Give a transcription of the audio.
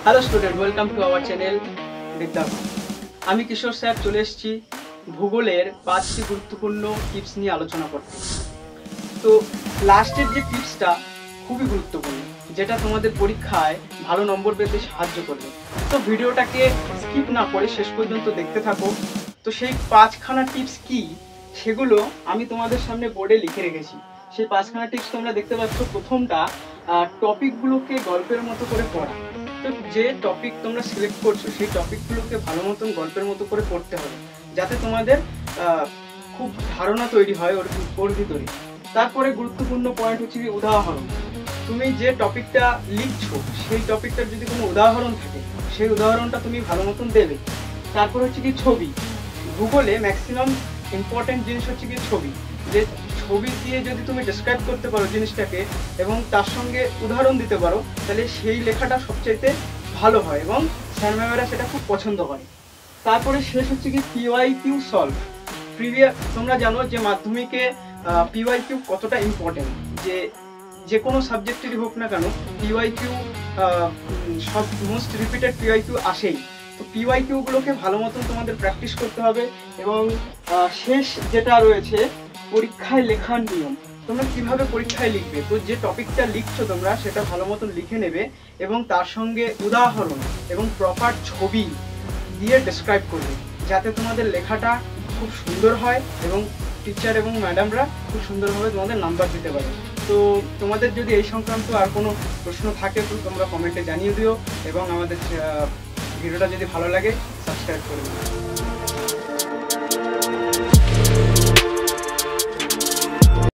Hello student, welcome to our channel Vidyabhum. আমি Kishore sir চলে এসেছি ভূগোলের 5টি গুরুত্বপূর্ণ টিপস নিয়ে আলোচনা করতে। তো লাস্টের যে টিপসটা খুবই গুরুত্বপূর্ণ, যেটা তোমাদের পরীক্ষায় ভালো নম্বর পেতে সাহায্য করবে। তো ভিডিওটাকে স্কিপ না করে শেষ পর্যন্ত দেখতে থাকো। তো সেই 5খানা টিপস কি সেগুলো আমি তোমাদের সামনে বোর্ডে লিখে রেখেছি। সেই 5খানা টিপস তোমরা দেখতে পাচ্ছ। প্রথমটা, টপিকগুলোকে গল্পের মতো করে পড়া। তো যে টপিক তোমরা সিলেক্ট করছো সেই টপিকগুলোকে ভালো মতন গল্পের মতো করে পড়তে হবে, যাতে তোমাদের খুব ধারণা তৈরি হয় ওর ভিতরে। তারপরে গুরুত্বপূর্ণ পয়েন্ট হচ্ছে কি উদাহরণ। তুমি যে টপিকটা লিখছো সেই টপিকটার যদি কোনো উদাহরণ থাকে সেই উদাহরণটা তুমি ভালো মতন দেবে। তারপর হচ্ছে কি ছবি। ভূগোলে ম্যাক্সিমাম ইম্পর্টেন্ট জিনিস হচ্ছে কি ছবি। যে ছবি দিয়ে যদি তুমি ডেসক্রাইব করতে পারো জিনিসটাকে এবং তার সঙ্গে উদাহরণ দিতে পারো, তাহলে সেই লেখাটা সবচাইতে ভালো হয় এবং স্যার ম্যামেরা সেটা খুব পছন্দ করে। তারপরে শেষ হচ্ছে কি পিওয়াইকিউ সলভ। তোমরা জানো যে মাধ্যমিকে পিওয়াইকিউ কতটা ইম্পর্টেন্ট। যে কোনো সাবজেক্টেরই হোক না কেন, পিওয়াইকিউ সব মোস্ট রিপিটেড পিওয়াইকিউ আসেই। তো পিওয়াইকিউগুলোকে ভালো মতন তোমাদের প্র্যাকটিস করতে হবে। এবং শেষ যেটা রয়েছে, পরীক্ষায় লেখার নিয়ম। তোমরা কিভাবে পরীক্ষায় লিখবে, তো যে টপিকটা লিখছো তোমরা সেটা ভালো মতন লিখে নেবে এবং তার সঙ্গে উদাহরণ এবং প্রপার ছবি দিয়ে ডেসক্রাইব করবে, যাতে তোমাদের লেখাটা খুব সুন্দর হয় এবং টিচার এবং ম্যাডামরা খুব সুন্দরভাবে তোমাদের নাম্বার দিতে পারে। তো তোমাদের যদি এই সংক্রান্ত আর কোনো প্রশ্ন থাকে তো তোমরা কমেন্টে জানিয়ে দিও এবং আমাদের ভিডিওটা যদি ভালো লাগে সাবস্ক্রাইব করে দিও।